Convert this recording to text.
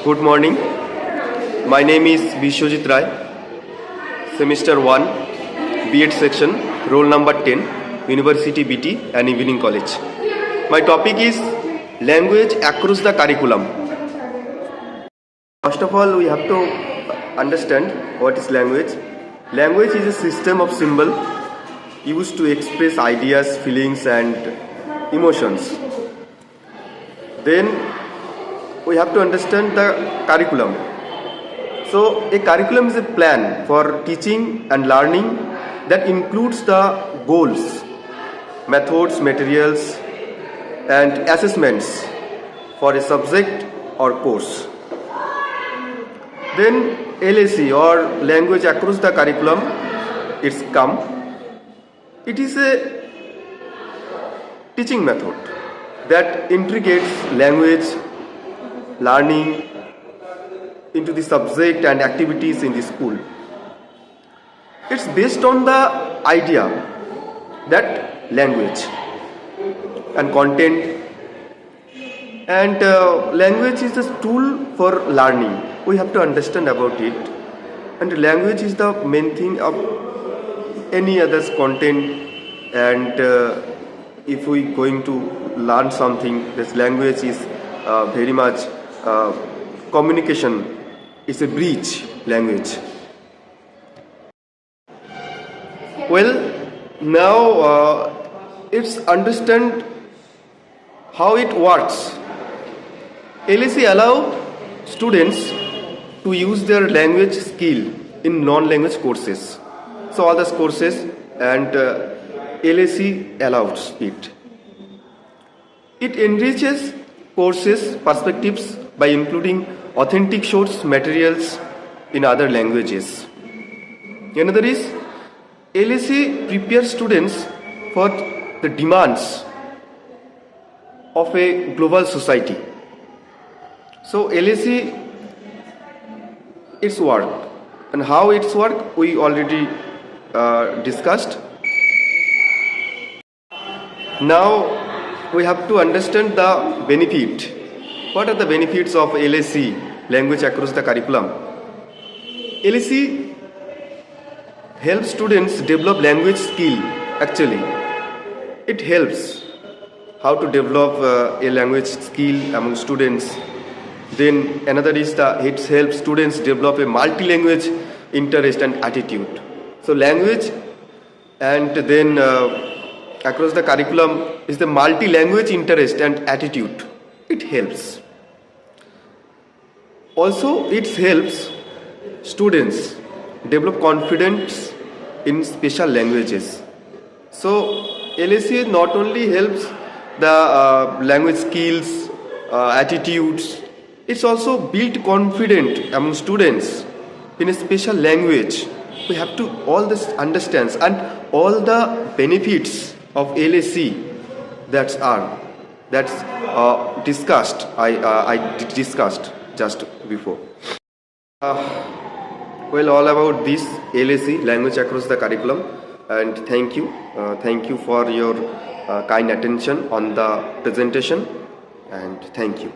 Good morning. My name is Vishwajit Rai, Semester 1, B.Ed section, roll number 10, University BT and Evening College. My topic is language across the curriculum. First of all, we have to understand what is language. Language is a system of symbols used to express ideas, feelings and emotions. Then we have to understand the curriculum. So a curriculum is a plan for teaching and learning that includes the goals, methods, materials and assessments for a subject or course. Then LAC or language across the curriculum, it's come. It is a teaching method that integrates language learning into the subject and activities in the school. It's based on the idea that language and content and language is a tool for learning. We have to understand about it, and language is the main thing of any other content. And if we going to learn something, this language is very much communication is a bridge language. Well, now it's understand how it works. LAC allow students to use their language skill in non-language courses. So all those courses and LAC allows it. It enriches courses perspectives by including authentic source materials in other languages. Another is LAC prepares students for the demands of a global society. So LAC, its work and how its work we already discussed. Now we have to understand the benefit. What are the benefits of LAC, language across the curriculum? LAC helps students develop language skill. Actually, it helps how to develop a language skill among students. Then another is it helps students develop a multi-language interest and attitude. So language and then across the curriculum is the multi-language interest and attitude. It helps. Also, it helps students develop confidence in special languages. So LAC not only helps the language skills, attitudes, it's also build confidence among students in a special language. We have to all this understands and all the benefits of LAC that's discussed. I discussed just before. Well, all about this LAC, language across the curriculum, and thank you for your kind attention on the presentation, and thank you.